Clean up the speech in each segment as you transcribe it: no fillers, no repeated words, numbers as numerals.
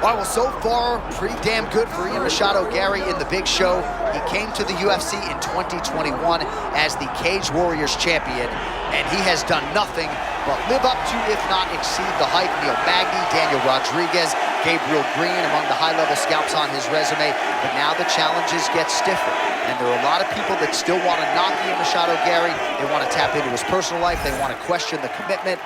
All right, well, so far, pretty damn good for Machado Garry in the big show. He came to the UFC in 2021 as the Cage Warriors champion, and he has done nothing but live up to, if not exceed, the hype. Neil Magny, Daniel Rodriguez, Gabriel Green among the high-level scouts on his resume, but now the challenges get stiffer. And there are a lot of people that still want to knock Machado Garry. They want to tap into his personal life. They want to question the commitment.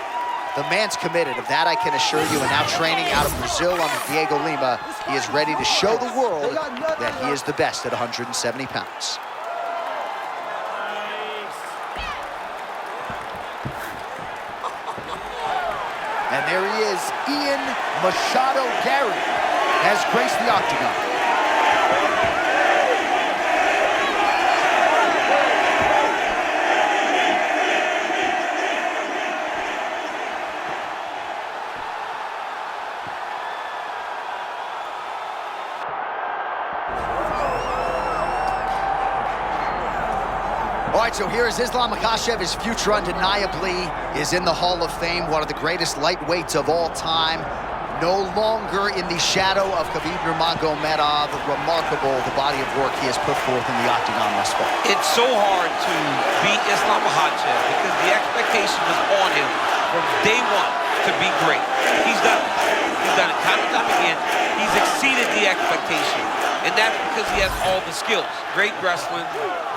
The man's committed, of that I can assure you, and now training out of Brazil under Diego Lima, he is ready to show the world that he is the best at 170 pounds. And there he is, Ian Machado Garry has graced the octagon. All right, so here is Islam Makhachev. His future undeniably is in the Hall of Fame, one of the greatest lightweights of all time. No longer in the shadow of Khabib Nurmagomedov. Remarkable, the body of work he has put forth in the octagon thus far. It's so hard to beat Islam Makhachev because the expectation was on him from day one to be great. He's done it. He's done it time and time again. He's exceeded the expectation. And that's because he has all the skills. Great wrestling,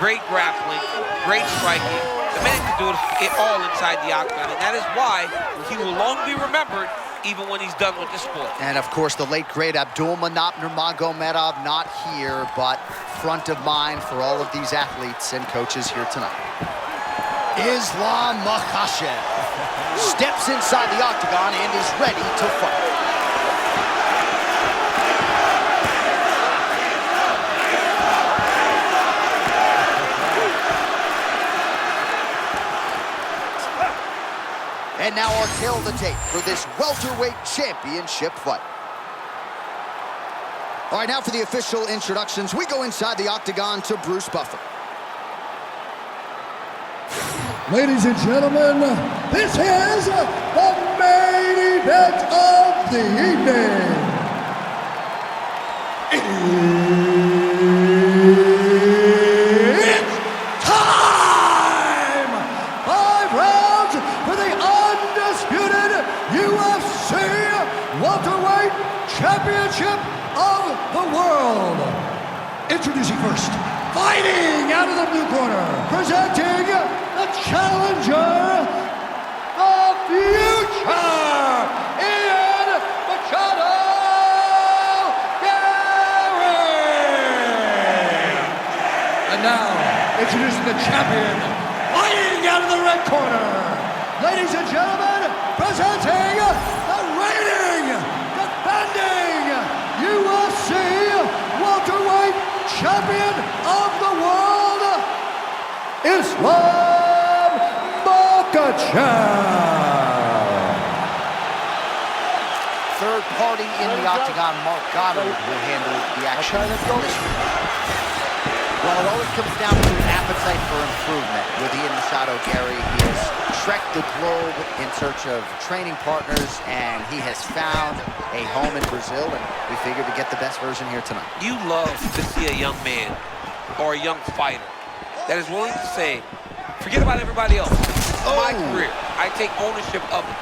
great grappling, great striking. The man can do it all inside the octagon. And that is why he will long be remembered even when he's done with the sport. And of course, the late great Abdulmanap Nurmagomedov, not here, but front of mind for all of these athletes and coaches here tonight. Islam Makhachev steps inside the octagon and is ready to fight. And now our tail of the tape for this welterweight championship fight. All right, now for the official introductions. We go inside the octagon to Bruce Buffer. Ladies and gentlemen, this is the main event of the evening. It's time! 5 rounds for the undisputed UFC welterweight championship of the world. Introducing first, fighting out of the blue corner, presenting the challenger, the future, Ian Machado Garry. And now, introducing the champion, fighting out of the red corner. Ladies and gentlemen, presenting the reigning, defending UFC welterweight champion of the world, Islam Makhachev. Third party in the octagon, Mark Goddard, will handle the action. Well, it always comes down to an appetite for improvement with Ian Machado Garry. He has trekked the globe in search of training partners, and he has found a home in Brazil, and we figured to get the best version here tonight. You love to see a young man or a young fighter that is willing to say, forget about everybody else. It's my career. I take ownership of it.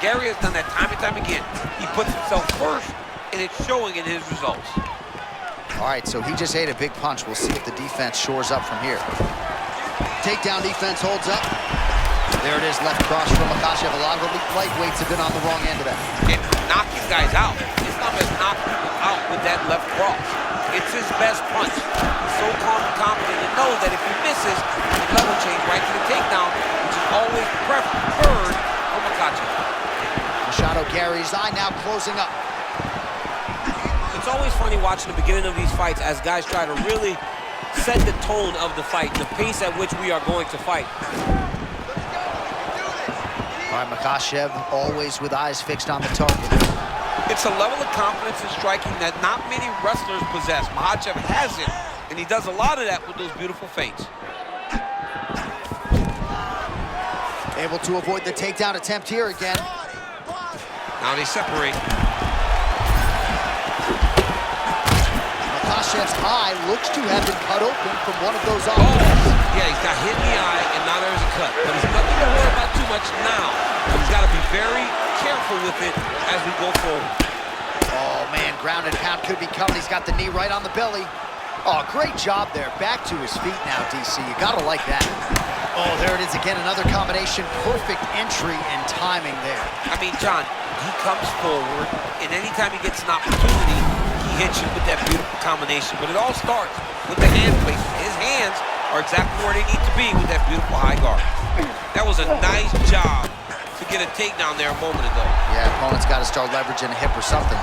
Garry has done that time and time again. He puts himself first, and it's showing in his results. All right, so he just ate a big punch. We'll see if the defense shores up from here. Takedown defense holds up. There it is, left cross from Makhachev. A lot of elite lightweights have been on the wrong end of that. And knocking guys out. Islam has knocked people out with that left cross. It's his best punch. He's so calm and confident and knows that if he misses, the level change right to the takedown, which is always preferred for Makhachev. Machado Garry's eye now closing up. It's always funny watching the beginning of these fights as guys try to really set the tone of the fight, the pace at which we are going to fight. All right, Makhachev always with eyes fixed on the target. It's a level of confidence in striking that not many wrestlers possess. Makhachev has it, and he does a lot of that with those beautiful feints. Able to avoid the takedown attempt here again. Now they separate. Makhachev's eye looks to have been cut open from one of those Oh, offenses. yeah, he's got hit in the eye, and now there's a cut. But it's nothing to worry about too much now. But he's got to be very careful with it as we go forward. Oh, man, ground and pound could be coming. He's got the knee right on the belly. Oh, great job there. Back to his feet now, DC. You gotta like that. Oh, there it is again, another combination. Perfect entry and timing there. I mean, John, he comes forward, and anytime he gets an opportunity, he hits you with that beautiful combination. But it all starts with the hand placement. His hands are exactly where they need to be with that beautiful high guard. That was a nice job to get a takedown there a moment ago. Yeah, opponent's got to start leveraging a hip or something.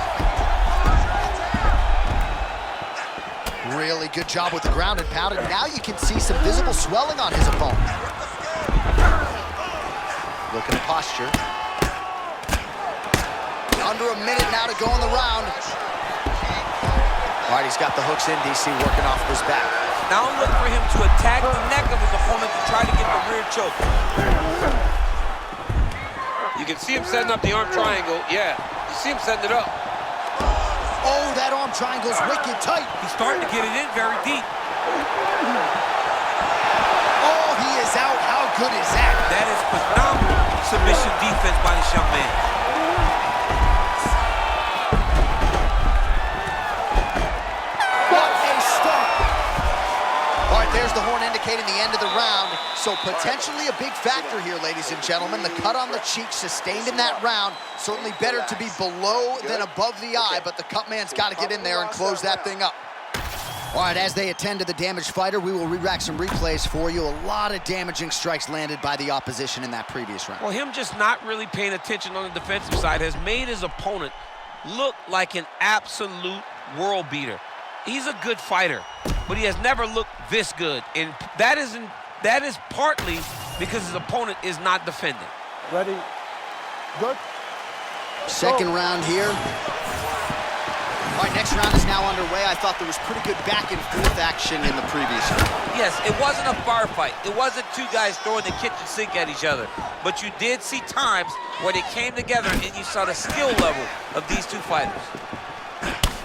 Really good job with the ground and pound, and now you can see some visible swelling on his opponent. Look at the posture. Under a minute now to go in the round. All right, he's got the hooks in, DC, working off his back. Now look for him to attack the neck of his opponent to try to get the rear choke. You can see him setting up the arm triangle. Yeah, you see him setting it up. Oh, that arm triangle's wicked tight. He's starting to get it in very deep. Oh, he is out. How good is that? That is phenomenal submission defense by this young man. What a start. All right, there's the horn indicating the end of the round. So potentially a big factor here, ladies and gentlemen. The cut on the cheek sustained in that round. Certainly better to be below than above the eye, but the cut man's got to get in there and close that thing up. All right, as they attend to the damaged fighter, we will re-rack some replays for you. A lot of damaging strikes landed by the opposition in that previous round. Well, him just not really paying attention on the defensive side has made his opponent look like an absolute world beater. He's a good fighter, but he has never looked this good, and that is partly because his opponent is not defending. Ready? Good. Second round here. All right, next round is now underway. I thought there was pretty good back and forth action in the previous round. Yes, it wasn't a firefight. It wasn't two guys throwing the kitchen sink at each other. But you did see times where they came together and you saw the skill level of these two fighters.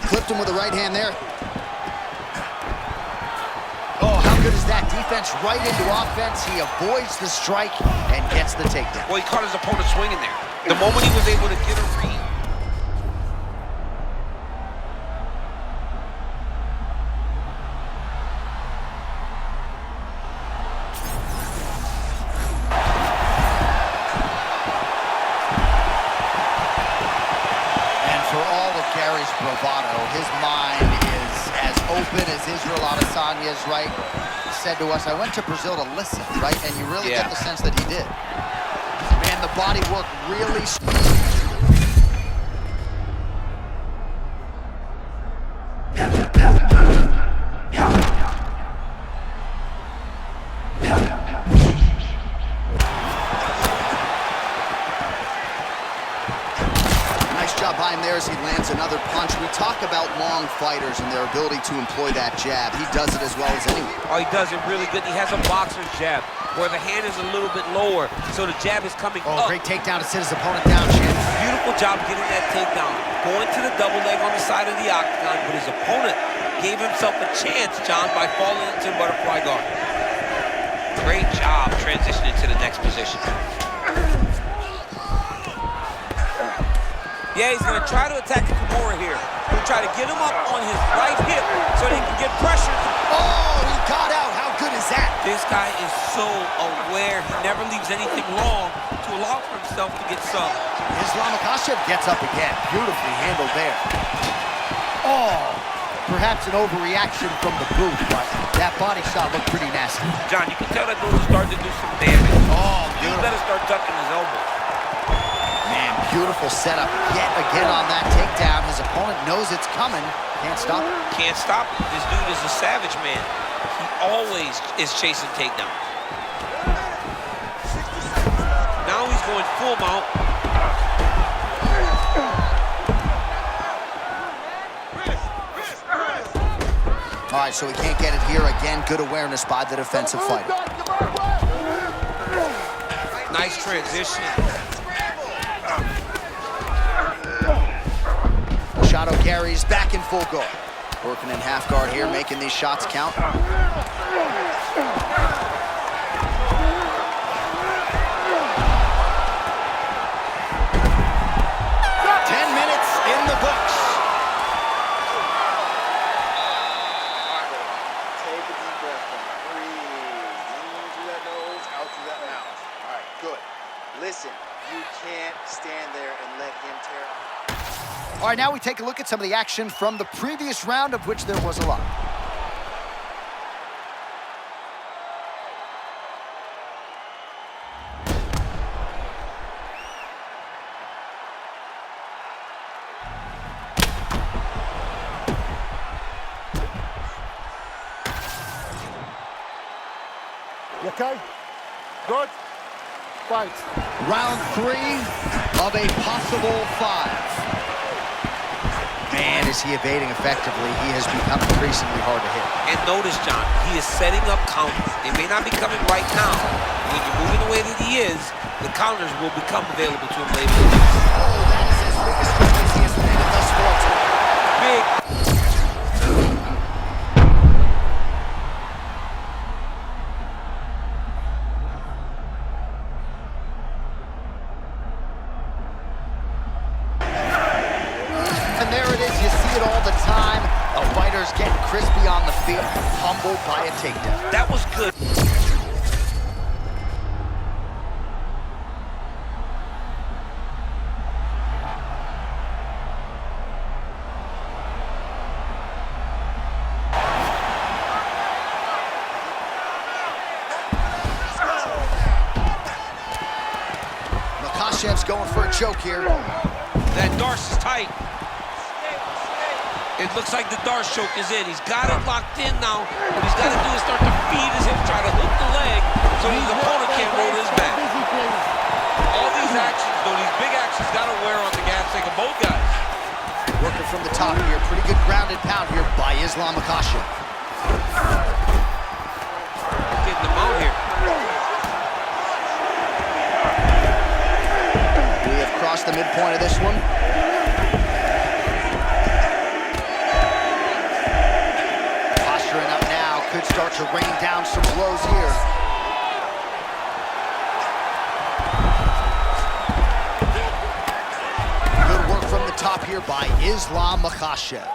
Clipped him with the right hand there. Oh, how good is that? Defense right into offense. He avoids the strike and gets the takedown. Well, he caught his opponent swinging there. The moment he was able to get a read. And for all of Gary's bravado, his mind is as open as Israel Adesanya's, right? He said to us, I went to Brazil to listen, right? And you really get the sense that he did. Man, the body work really... Nice job by him there as he lands another punch. We talk about long fighters and their ability to employ that jab. He does it as well as anyone. Oh, he does it really good. He has a boxer's jab where the hand is a little bit lower, so the jab is coming up. Great takedown to sit his opponent down, Chin. Beautiful job getting that takedown. Going to the double leg on the side of the octagon, but his opponent gave himself a chance, John, by falling into butterfly guard. Great job transitioning to the next position. Yeah, he's going to try to attack the Kimura here. He'll try to get him up on his right hip so that he can get pressure. Oh, he got out. How good is that? This guy is so aware. He never leaves anything long to allow for himself to get some. Makhachev gets up again. Beautifully handled there. Oh, perhaps an overreaction from the booth, but that body shot looked pretty nasty. John, you can tell that dude is starting to do some damage. Oh, He better start ducking his elbows. Man, beautiful setup yet again on that takedown. His opponent knows it's coming. Can't stop it. Can't stop it. This dude is a savage, man. He always is chasing takedowns. Now he's going full mount. All right, so he can't get it here again. Good awareness by the defensive fighter. Nice transition. Machado Garry's back in full guard. Working in half guard here, making these shots count. 10 minutes in the books. Take a deep breath. Breathe. In through that nose, out through that mouth. All right, good. Listen, you can't stand there and let him tear. All right, now we take a look at some of the action from the previous round, of which there was a lot. You okay? Good. Fight. Round 3 of a possible 5. Man, is he evading effectively. He has become increasingly hard to hit. And notice, John, he is setting up counters. They may not be coming right now. When you're moving the way that he is, the counters will become available to him later. Oh, that is his biggest strike he has made it thus far tonight. Big. And there it is, you see it all the time. A fighter's getting crispy on the field, humbled by a takedown. That was good. Makhachev's going for a choke here. That Darce is tight. It looks like the Darce choke is in. He's got it locked in now. What he's got to do is start to feed his hip, try to hook the leg so his opponent can't roll his back. All these actions, though, these big actions, got to wear on the gas tank of both guys. Working from the top here. Pretty good grounded pound here by Islam Makhachev. Getting them out here. We have crossed the midpoint of this one. Posturing up now. Could start to rain down some blows here. Good work from the top here by Islam Makhachev.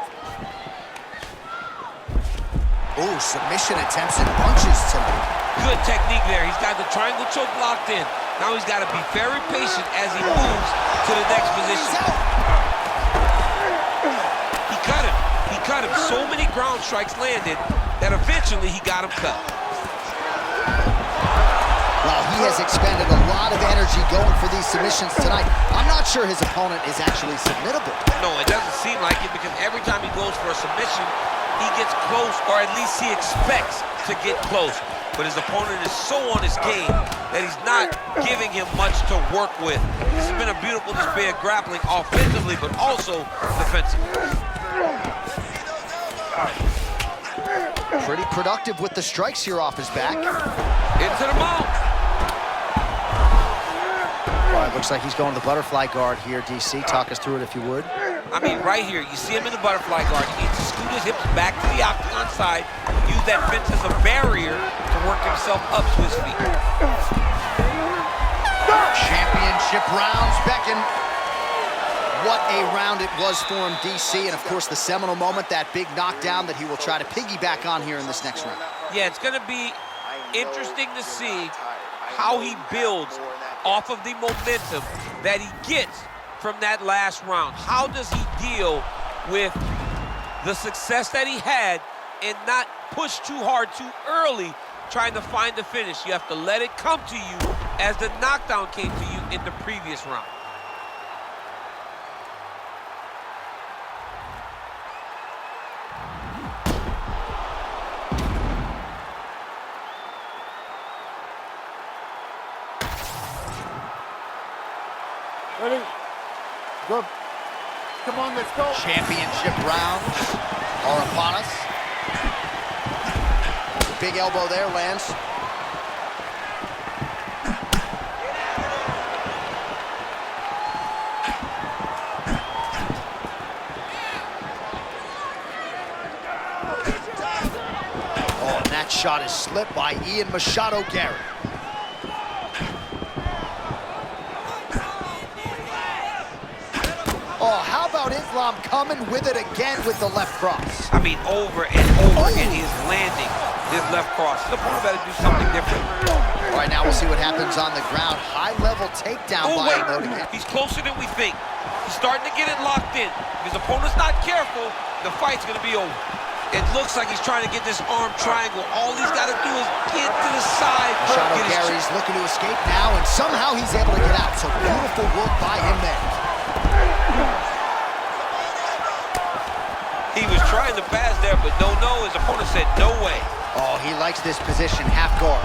Oh, submission attempts and punches tonight. Good technique there. He's got the triangle choke locked in. Now he's got to be very patient as he moves to the next position. He cut him. He cut him. So many ground strikes landed that eventually he got him cut. Well, he has expended a lot of energy going for these submissions tonight. I'm not sure his opponent is actually submittable. No, it doesn't seem like it because every time he goes for a submission, he gets close, or at least he expects to get close. But his opponent is so on his game that he's not giving him much to work with. This has been a beautiful display of grappling offensively, but also defensively. Pretty productive with the strikes here off his back. Into the mouth. All right, looks like he's going to the butterfly guard here, DC. Talk us through it if you would. I mean, right here, you see him in the butterfly guard. He needs to scoot his hips back to the octagon side, use that fence as a barrier to work himself up to his feet. Championship rounds beckon. What a round it was for him, DC. And, of course, the seminal moment, that big knockdown that he will try to piggyback on here in this next round. Yeah, it's going to be interesting to see how he builds off of the momentum that he gets from that last round. How does he deal with the success that he had and not push too hard too early trying to find the finish? You have to let it come to you as the knockdown came to you in the previous round. Ready? Good. Come on, let's go. Championship rounds are upon us. Big elbow there lands. shot is slipped by Machado Garry. Oh, how about Islam coming with it again with the left cross? I mean, over and over again, he is landing his left cross. The opponent better do something different. All right, now we'll see what happens on the ground. High-level takedown by him, though, again. He's closer than we think. He's starting to get it locked in. If his opponent's not careful, the fight's going to be over. It looks like he's trying to get this arm triangle. All he's got to do is get to the side. Machado Garry's looking to escape now, and somehow he's able to get out. So beautiful work by him there. He was trying to pass there, but no. His opponent said no way. Oh, he likes this position, half guard.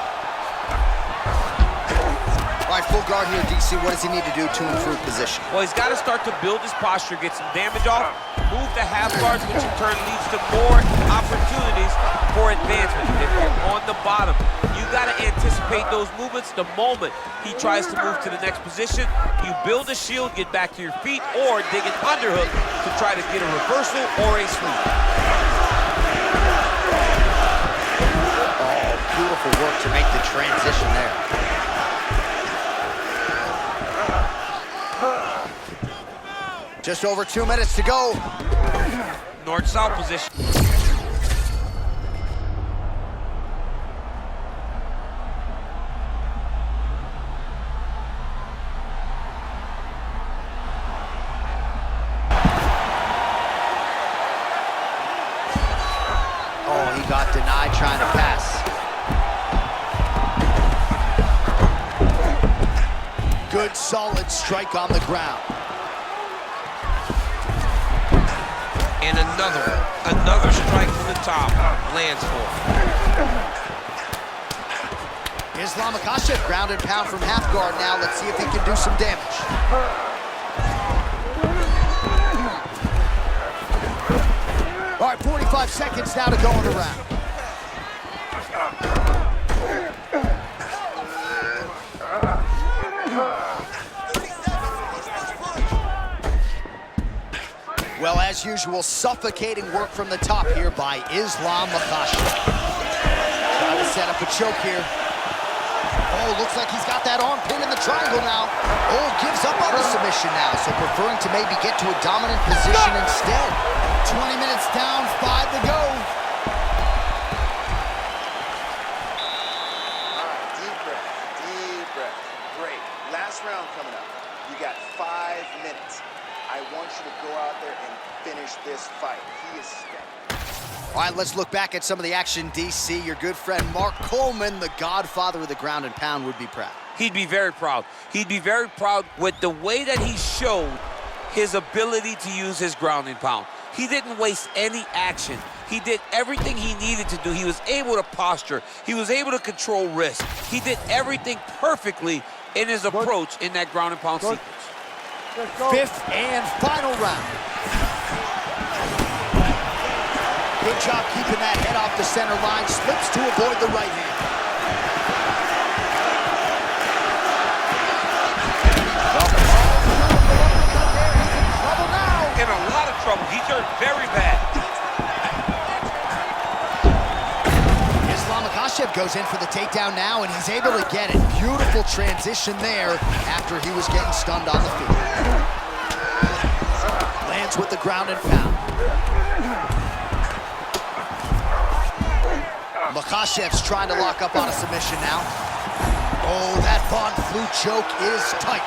All right, full guard here, DC. What does he need to do to improve position? Well, he's got to start to build his posture, get some damage off, move to half guards, which in turn leads to more opportunities for advancement. If you're on the bottom, you got to anticipate those movements the moment he tries to move to the next position. You build a shield, get back to your feet, or dig an underhook to try to get a reversal or a sweep. Oh, beautiful work to make the transition there. Just over 2 minutes to go. North-south position. Oh, he got denied trying to pass. Good, solid strike on the ground. And another strike from the top, lands for him. Islam Makhachev, ground and pound from half guard now. Let's see if he can do some damage. All right, 45 seconds now to go in the round. Well, as usual, suffocating work from the top here by Islam Makhachev. Trying to set up a choke here. Oh, looks like he's got that arm pin in the triangle now. Oh, gives up on the submission now, so preferring to maybe get to a dominant position instead. 20 minutes down, 5 to go. All right, deep breath, deep breath. Great. Last round coming up. You got 5 minutes. I want you to go out there and finish this fight. He is stepping. All right, let's look back at some of the action, DC. Your good friend Mark Coleman, the godfather of the ground and pound, would be proud. He'd be very proud. He'd be very proud with the way that he showed his ability to use his ground and pound. He didn't waste any action. He did everything he needed to do. He was able to posture. He was able to control risk. He did everything perfectly in his approach in that ground and pound sequence. 5th and final round. Good job keeping that head off the center line. Slips to avoid the right hand. In a lot of trouble. He's hurt very bad. Islam Makhachev goes in for the takedown now, and he's able to get it. Beautiful transition there after he was getting stunned on the feet. Lands with the ground and pound. Makhachev's trying to lock up on a submission now. Oh, that Von Flue choke is tight.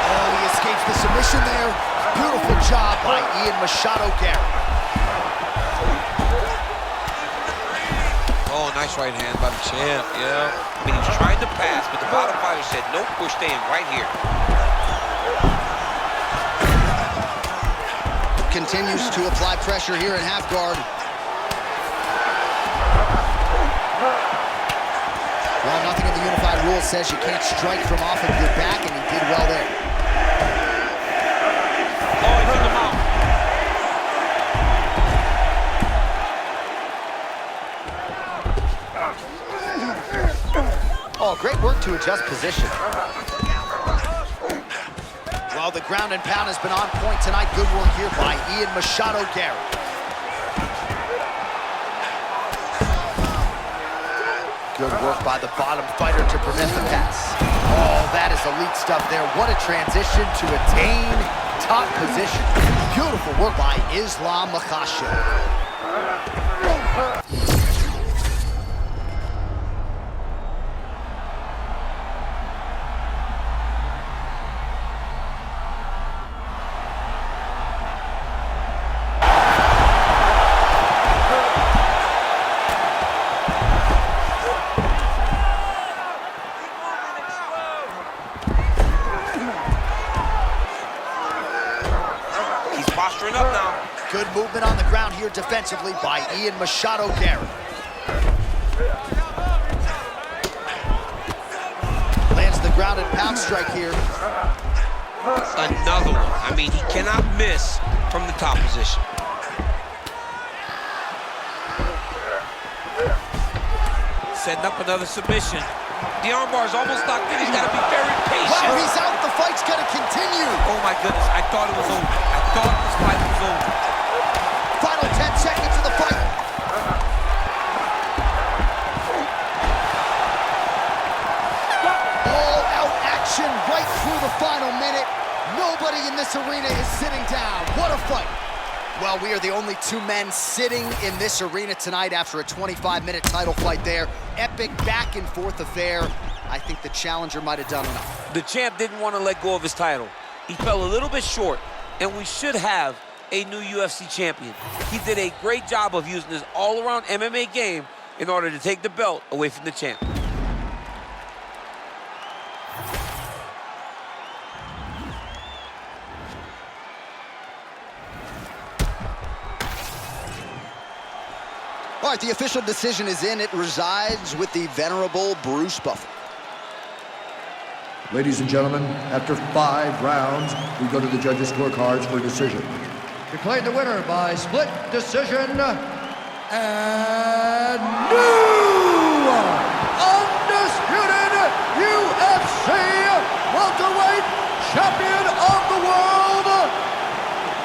Oh, he escapes the submission there. Beautiful job by Machado Garry. Oh, nice right hand by the champ, yeah. I mean, he was trying to pass, but the bottom fighter said, nope, we're staying right here. Continues to apply pressure here in half guard. Well, nothing in the unified rule says you can't strike from off of your back, and he did well there. Oh, he took him out. Oh, great work to adjust position. Well, the ground and pound has been on point tonight. Good work here by Machado Garry. Good work by the bottom fighter to prevent the pass. Oh, that is elite stuff there. What a transition to attain top position. Beautiful work by Islam Makhachev. Posturing up now. Good movement on the ground here defensively by Machado Garry. Lands the ground and pound strike here. Another one. I mean, he cannot miss from the top position. Setting up another submission. The armbar is almost locked in. He's got to be very patient. Well, he's out. The fight's going to continue. Oh, my goodness. I thought it was over. I thought this fight was over. Final 10 seconds of the fight. All-out action right through the final minute. Nobody in this arena is sitting down. What a fight. Well, we are the only two men sitting in this arena tonight after a 25-minute title fight there. Epic back-and-forth affair. I think the challenger might have done enough. The champ didn't want to let go of his title. He fell a little bit short, and we should have a new UFC champion. He did a great job of using his all-around MMA game in order to take the belt away from the champ. All right, the official decision is in. It resides with the venerable Bruce Buffer. Ladies and gentlemen, after 5 rounds, we go to the judges' scorecards for a decision. Declared the winner by split decision, and new undisputed UFC welterweight champion of the world,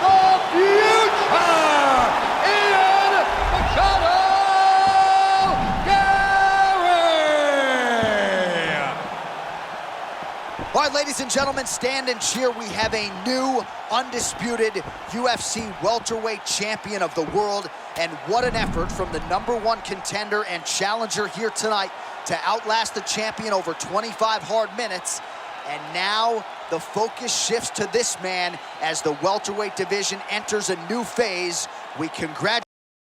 the future, Machado Garry! All right, ladies and gentlemen, stand and cheer. We have a new, undisputed UFC welterweight champion of the world. And what an effort from the #1 contender and challenger here tonight to outlast the champion over 25 hard minutes. And now the focus shifts to this man as the welterweight division enters a new phase. We congratulate